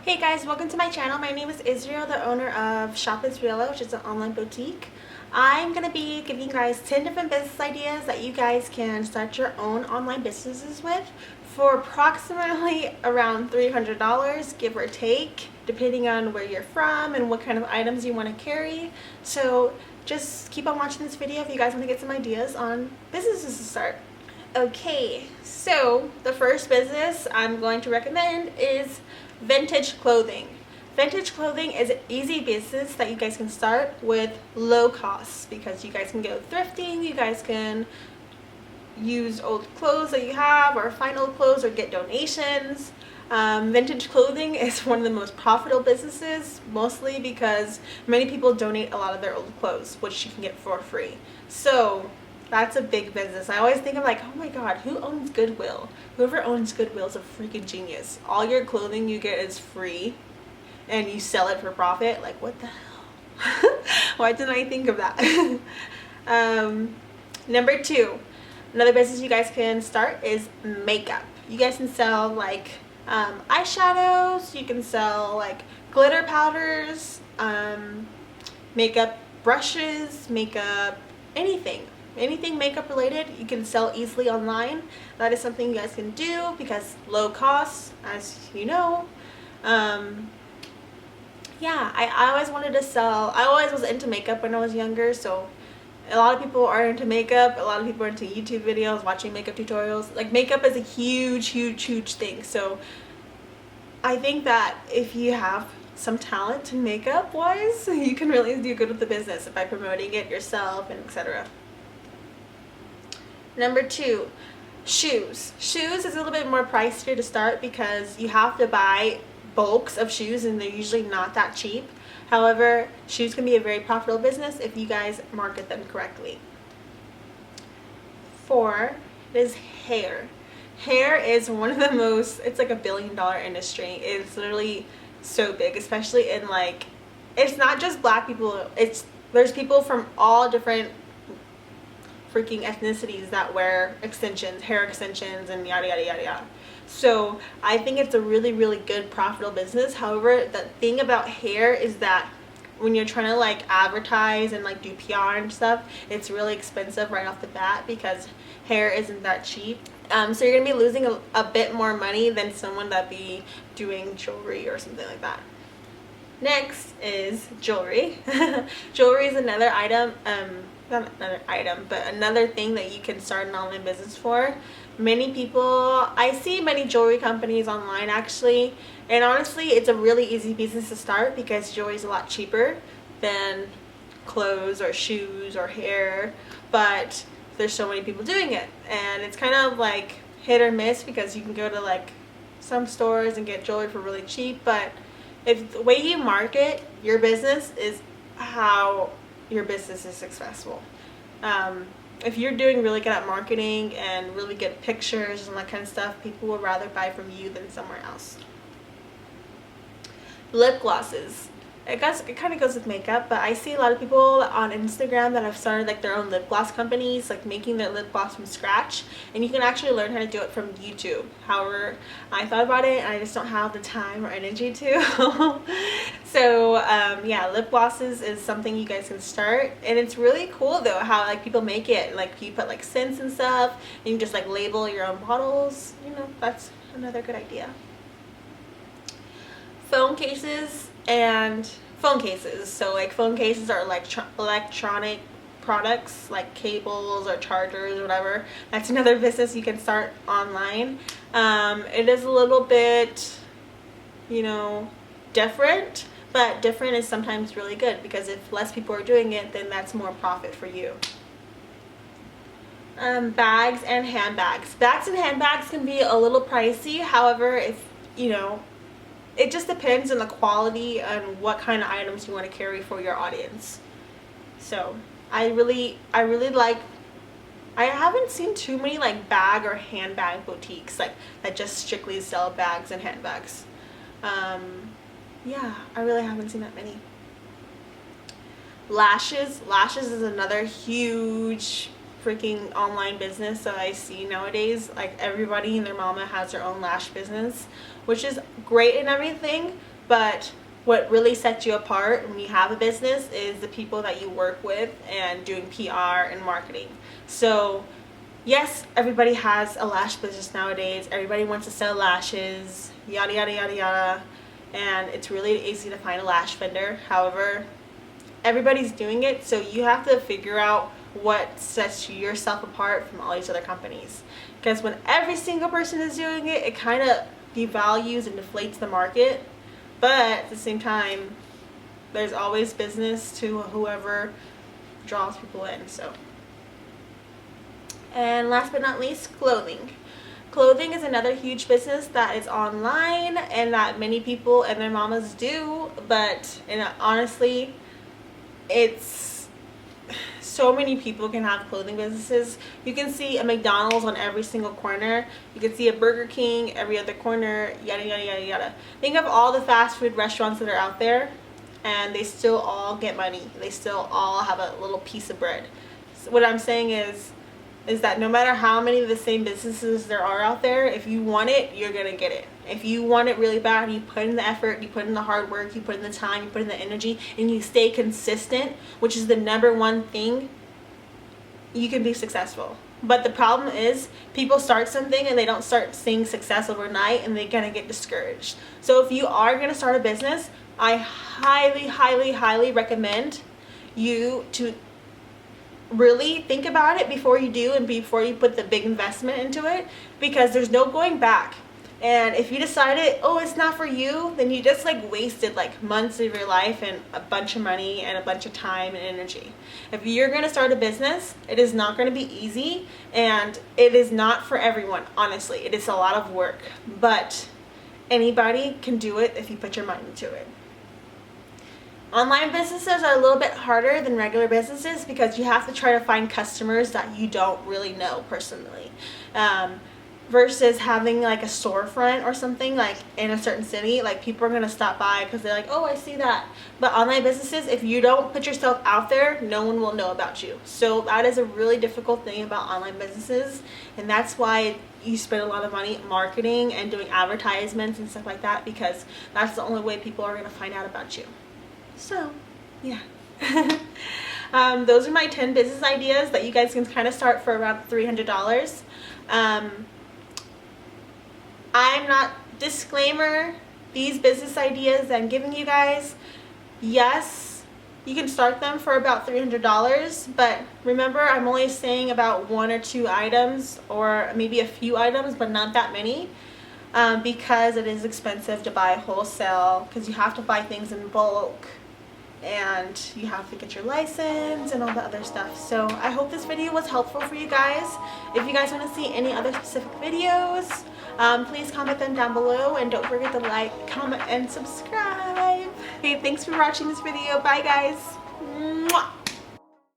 Hey guys, welcome to my channel. My name is Israel, the owner of Shop Israel, which is an online boutique. I'm going to be giving you guys 10 different business ideas that you guys can start your own online businesses with for approximately around $300, give or take, depending on where you're from and what kind of items you want to carry. So just keep on watching this video if you guys want to get some ideas on businesses to start. Okay, so the first business I'm going to recommend is vintage clothing. Vintage clothing is an easy business that you guys can start with low costs because you guys can go thrifting, you guys can use old clothes that you have or find old clothes or get donations. Vintage clothing is one of the most profitable businesses, mostly because many people donate a lot of their old clothes, which you can get for free. So that's a big business. I always think of like, oh my god, who owns Goodwill? Whoever owns Goodwill is a freaking genius. All your clothing you get is free and you sell it for profit. Like, what the hell? Why didn't I think of that? Number two, another business you guys can start is makeup. You guys can sell like eyeshadows, you can sell like glitter powders, makeup brushes, makeup, anything makeup related you can sell easily online. That is something you guys can do because low cost, as you know. Yeah, I always wanted to sell. I always was into makeup when I was younger, so a lot of people are into makeup, a lot of people are into YouTube videos, watching makeup tutorials. Like, makeup is a huge thing, so I think that if you have some talent in makeup wise, you can really do good with the business by promoting it yourself and etc. Number two, shoes. Shoes is a little bit more pricier to start because you have to buy bulks of shoes and they're usually not that cheap. However, shoes can be a very profitable business if you guys market them correctly. Four is hair. Hair is one of the most, it's like $1 billion industry. It's literally so big, especially in like, it's not just black people, there's people from all different freaking ethnicities that wear extensions, hair extensions, and yada yada yada yada. So I think it's a really good profitable business. However, the thing about hair is that when you're trying to like advertise and like do PR and stuff, it's really expensive right off the bat because hair isn't that cheap. So you're gonna be losing a bit more money than someone that be doing jewelry or something like that. Next is jewelry. Jewelry is another item, not another item, but another thing that you can start an online business for. Many people, I see many jewelry companies online actually, and honestly it's a really easy business to start because jewelry is a lot cheaper than clothes or shoes or hair, but there's so many people doing it and it's kind of like hit or miss because you can go to like some stores and get jewelry for really cheap, but if the way you market your business is how your business is successful. If you're doing really good at marketing and really good pictures and that kind of stuff, people will rather buy from you than somewhere else. Lip glosses. It kind of goes with makeup, but I see a lot of people on Instagram that have started like their own lip gloss companies, like making their lip gloss from scratch, and you can actually learn how to do it from YouTube. However, I thought about it and I just don't have the time or energy to. So yeah, lip glosses is something you guys can start, and it's really cool though how like people make it. Like you put like scents and stuff, and you just like label your own bottles. You know, that's another good idea. Phone cases and phone cases. So like phone cases are electronic products like cables or chargers or whatever. That's another business you can start online. It is a little bit, you know, different, but different is sometimes really good because if less people are doing it, then that's more profit for you. Bags and handbags. Bags and handbags can be a little pricey. However, if you know, it just depends on the quality and what kind of items you want to carry for your audience. So I really like, I haven't seen too many like bag or handbag boutiques like that just strictly sell bags and handbags. Yeah, I really haven't seen that many. Lashes is another huge freaking online business that I see nowadays. Like everybody and their mama has their own lash business, which is great and everything, but what really sets you apart when you have a business is the people that you work with and doing PR and marketing. So yes, everybody has a lash business nowadays. Everybody wants to sell lashes, yada yada yada yada, and it's really easy to find a lash vendor. However, everybody's doing it, so you have to figure out what sets yourself apart from all these other companies. Because when every single person is doing it, it kind of devalues and deflates the market. But at the same time, there's always business to whoever draws people in. So, and last but not least, clothing. Clothing is another huge business that is online and that many people and their mamas do, but honestly, it's so many people can have clothing businesses. You can see a McDonald's on every single corner. You can see a Burger King every other corner, yada yada yada yada. Think of all the fast food restaurants that are out there, and they still all get money. They still all have a little piece of bread. So what I'm saying is that no matter how many of the same businesses there are out there, if you want it, you're gonna get it. If you want it really bad, you put in the effort, you put in the hard work, you put in the time, you put in the energy, and you stay consistent, which is the #1 thing, you can be successful. But the problem is, people start something and they don't start seeing success overnight, and they're gonna get discouraged. So if you are gonna start a business, I highly, highly, highly recommend you to really think about it before you do and before you put the big investment into it, because there's no going back. And if you decided, oh, it's not for you, then you just like wasted like months of your life and a bunch of money and a bunch of time and energy. If you're going to start a business, it is not going to be easy, and it is not for everyone. Honestly, it is a lot of work, but anybody can do it if you put your mind into it. Online businesses are a little bit harder than regular businesses because you have to try to find customers that you don't really know personally. Versus having like a storefront or something like in a certain city, like people are going to stop by because they're like, oh, I see that. But online businesses, if you don't put yourself out there, no one will know about you. So that is a really difficult thing about online businesses, and that's why you spend a lot of money marketing and doing advertisements and stuff like that, because that's the only way people are going to find out about you. So yeah. Those are my 10 business ideas that you guys can kind of start for around $300. I'm not, disclaimer, these business ideas that I'm giving you guys, yes, you can start them for about $300, but remember, I'm only saying about 1 or 2 items, or maybe a few items, but not that many, because it is expensive to buy wholesale, because you have to buy things in bulk, and you have to get your license and all the other stuff. So I hope this video was helpful for you guys. If you guys want to see any other specific videos, please comment them down below, and don't forget to like, comment, and subscribe. Okay, thanks for watching this video. Bye guys. Mwah!